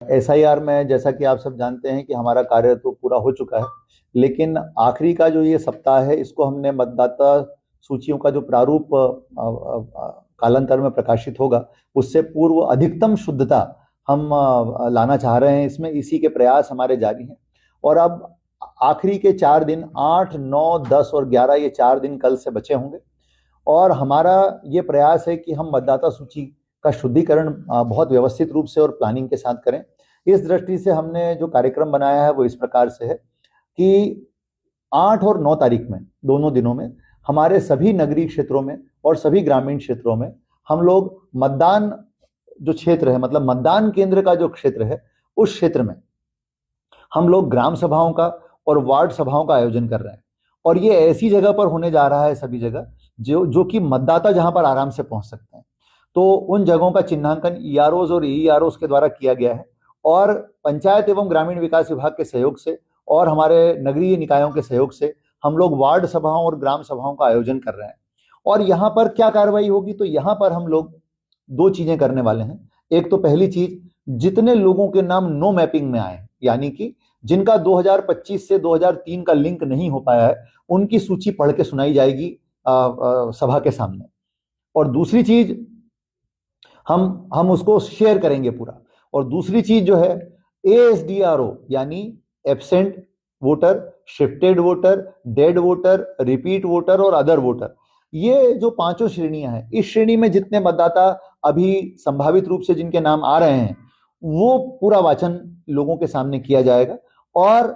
SIR में जैसा कि आप सब जानते हैं कि हमारा कार्य तो पूरा हो चुका है, लेकिन आखिरी का जो ये सप्ताह है इसको हमने मतदाता सूचियों का जो प्रारूप कालांतर में प्रकाशित होगा उससे पूर्व अधिकतम शुद्धता हम लाना चाह रहे हैं इसमें। इसी के प्रयास हमारे जारी हैं और अब आखिरी के 4 दिन 8, 9, 10 और 11 ये 4 दिन कल से बचे होंगे और हमारा ये प्रयास है कि हम मतदाता सूची का शुद्धिकरण बहुत व्यवस्थित रूप से और प्लानिंग के साथ करें। इस दृष्टि से हमने जो कार्यक्रम बनाया है वो इस प्रकार से है कि 8 और 9 तारीख में दोनों दिनों में हमारे सभी नगरीय क्षेत्रों में और सभी ग्रामीण क्षेत्रों में हम लोग मतदान जो क्षेत्र है, मतलब मतदान केंद्र का जो क्षेत्र है, उस क्षेत्र में हम लोग ग्राम सभाओं का और वार्ड सभाओं का आयोजन कर रहे हैं। और ये ऐसी जगह पर होने जा रहा है, सभी जगह जो कि मतदाता जहां पर आराम से पहुंच सकते हैं। तो उन जगहों का चिन्हांकन ईआरओज और ईआरओज के द्वारा किया गया है और पंचायत एवं ग्रामीण विकास विभाग के सहयोग से और हमारे नगरीय निकायों के सहयोग से हम लोग वार्ड सभाओं और ग्राम सभाओं का आयोजन कर रहे हैं। और यहाँ पर क्या कार्रवाई होगी, तो यहाँ पर हम लोग 2 चीजें करने वाले हैं। एक तो पहली चीज, जितने लोगों के नाम नो मैपिंग में आए, यानी कि जिनका 2025 से 2003 का लिंक नहीं हो पाया है, उनकी सूची पढ़ के सुनाई जाएगी सभा के सामने। और दूसरी चीज, हम उसको शेयर करेंगे पूरा। और दूसरी चीज जो है, एएसडीआरओ यानी absent voter, shifted voter, dead voter, repeat voter और अदर वोटर, ये जो 5 श्रेणियां हैं, इस श्रेणी में जितने मतदाता अभी संभावित रूप से जिनके नाम आ रहे हैं वो पूरा वाचन लोगों के सामने किया जाएगा। और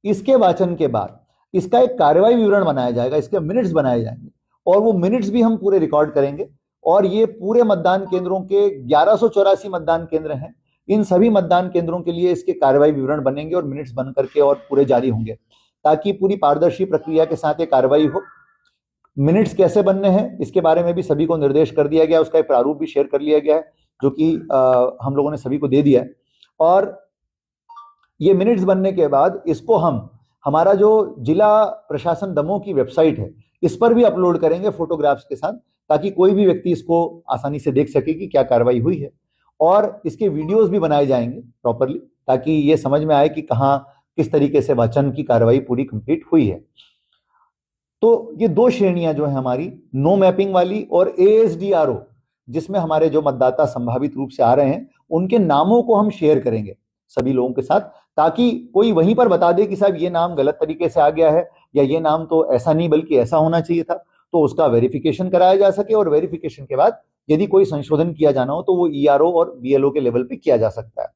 इसके वाचन के बाद इसका एक कार्यवाही विवरण बनाया जाएगा, इसके मिनट्स बनाए जाएंगे और वो मिनट्स भी हम पूरे रिकॉर्ड करेंगे। और ये पूरे मतदान केंद्रों के 1184 मतदान केंद्र हैं, इन सभी मतदान केंद्रों के लिए इसके कार्यवाही विवरण बनेंगे और मिनट्स बन करके और पूरे जारी होंगे, ताकि पूरी पारदर्शी प्रक्रिया के साथ ये कार्यवाही हो। मिनट्स कैसे बनने हैं इसके बारे में भी सभी को निर्देश कर दिया गया, उसका एक प्रारूप भी शेयर कर लिया गया है, जो कि हम लोगों ने सभी को दे दिया है। और ये मिनट्स बनने के बाद इसको हम हमारा जो जिला प्रशासन दमोह की वेबसाइट है इस पर भी अपलोड करेंगे फोटोग्राफ्स के साथ, ताकि कोई भी व्यक्ति इसको आसानी से देख सके कि क्या कार्रवाई हुई है। और इसके वीडियोस भी बनाए जाएंगे प्रॉपरली, ताकि ये समझ में आए कि कहाँ किस तरीके से वाचन की कार्रवाई पूरी कंप्लीट हुई है। तो ये 2 श्रेणियां जो है हमारी, नो मैपिंग वाली और एएसडीआरओ, जिसमें हमारे जो मतदाता संभावित रूप से आ रहे हैं उनके नामों को हम शेयर करेंगे सभी लोगों के साथ, ताकि कोई वहीं पर बता दे कि साहब ये नाम गलत तरीके से आ गया है या ये नाम तो ऐसा नहीं बल्कि ऐसा होना चाहिए था, तो उसका वेरिफिकेशन कराया जा सके। और वेरिफिकेशन के बाद यदि कोई संशोधन किया जाना हो तो वो ईआरओ और बीएलओ के लेवल पे किया जा सकता है।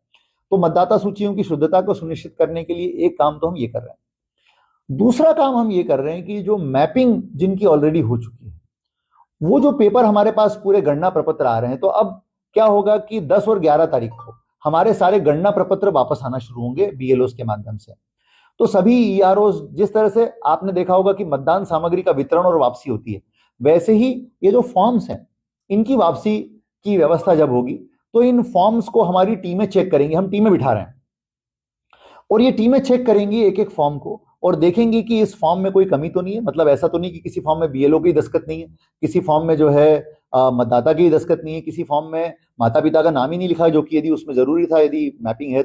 तो मतदाता सूचियों की शुद्धता को सुनिश्चित करने के लिए एक काम तो हम ये कर रहे हैं। दूसरा काम हम ये कर रहे हैं कि जो मैपिंग जिनकी ऑलरेडी हो चुकी है, वो जो पेपर हमारे पास पूरे गणना प्रपत्र आ रहे हैं, तो अब क्या होगा कि 10 और 11 तारीख को हमारे सारे गणना प्रपत्र वापस आना शुरू होंगे बीएलओ के माध्यम से। तो सभी ईआरओ, जिस तरह से आपने देखा होगा कि मतदान सामग्री का वितरण और वापसी होती है, वैसे ही ये जो फॉर्म्स हैं इनकी वापसी की व्यवस्था जब होगी तो इन फॉर्म्स को हमारी टीमें चेक करेंगी। हम टीमें बिठा रहे हैं और ये टीमें चेक करेंगी एक एक फॉर्म को और देखेंगी कि इस फॉर्म में कोई कमी तो नहीं है। मतलब ऐसा तो नहीं कि किसी फॉर्म में बीएलओ की दस्तखत नहीं है, किसी फॉर्म में जो है मतदाता की दस्तखत नहीं है, किसी फॉर्म में माता पिता का नाम ही नहीं लिखा है, जो कि यदि उसमें जरूरी था यदि मैपिंग है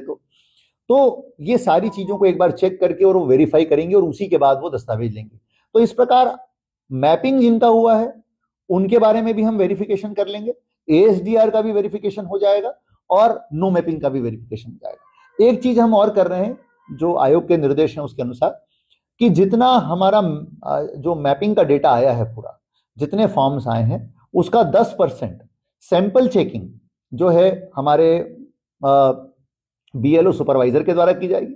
तो ये सारी चीजों को एक बार चेक करके और वो वेरीफाई करेंगे और उसी के बाद वो दस्तावेज लेंगे। तो इस प्रकार मैपिंग जिनका हुआ है उनके बारे में भी हम वेरिफिकेशन कर लेंगे, एएसडीआर का भी वेरिफिकेशन हो जाएगा और नो मैपिंग का भी वेरिफिकेशन हो जाएगा। एक चीज हम और कर रहे हैं, जो आयोग के निर्देश हैं उसके अनुसार, कि जितना हमारा जो मैपिंग का डेटा आया है पूरा, जितने फॉर्म्स आए हैं उसका 10% सैंपल चेकिंग जो है हमारे बीएलओ सुपरवाइजर के द्वारा की जाएगी,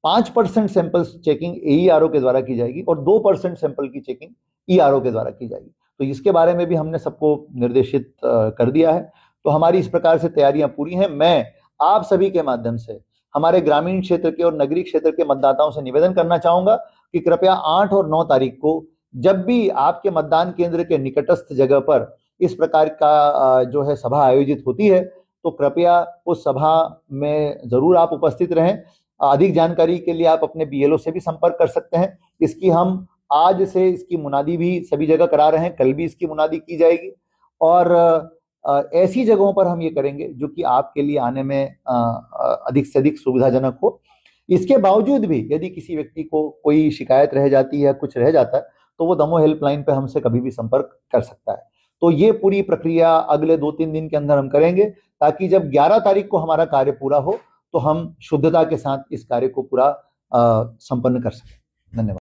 5% सैंपल चेकिंग एईआरओ के द्वारा की जाएगी और 2% सैंपल की चेकिंग ईआरओ के द्वारा की जाएगी। तो इसके बारे में भी हमने सबको निर्देशित कर दिया है। तो हमारी इस प्रकार से तैयारियां पूरी हैं। मैं आप सभी के माध्यम से हमारे ग्रामीण क्षेत्र के और नगरीय क्षेत्र के मतदाताओं से निवेदन करना चाहूंगा कि कृपया 8 और 9 तारीख को जब भी आपके मतदान केंद्र के निकटस्थ जगह पर इस प्रकार का जो है सभा आयोजित होती है, तो कृपया उस सभा में जरूर आप उपस्थित रहें। अधिक जानकारी के लिए आप अपने बीएलओ से भी संपर्क कर सकते हैं। इसकी हम आज से इसकी मुनादी भी सभी जगह करा रहे हैं, कल भी इसकी मुनादी की जाएगी। और ऐसी जगहों पर हम ये करेंगे जो कि आपके लिए आने में अधिक से अधिक सुविधाजनक हो। इसके बावजूद भी यदि किसी व्यक्ति को कोई शिकायत रह जाती है, कुछ रह जाता है, तो वो दमोह हेल्पलाइन पे हमसे कभी भी संपर्क कर सकता है। तो ये पूरी प्रक्रिया अगले 2-3 दिन के अंदर हम करेंगे, ताकि जब 11 तारीख को हमारा कार्य पूरा हो तो हम शुद्धता के साथ इस कार्य को पूरा संपन्न कर सकें। धन्यवाद।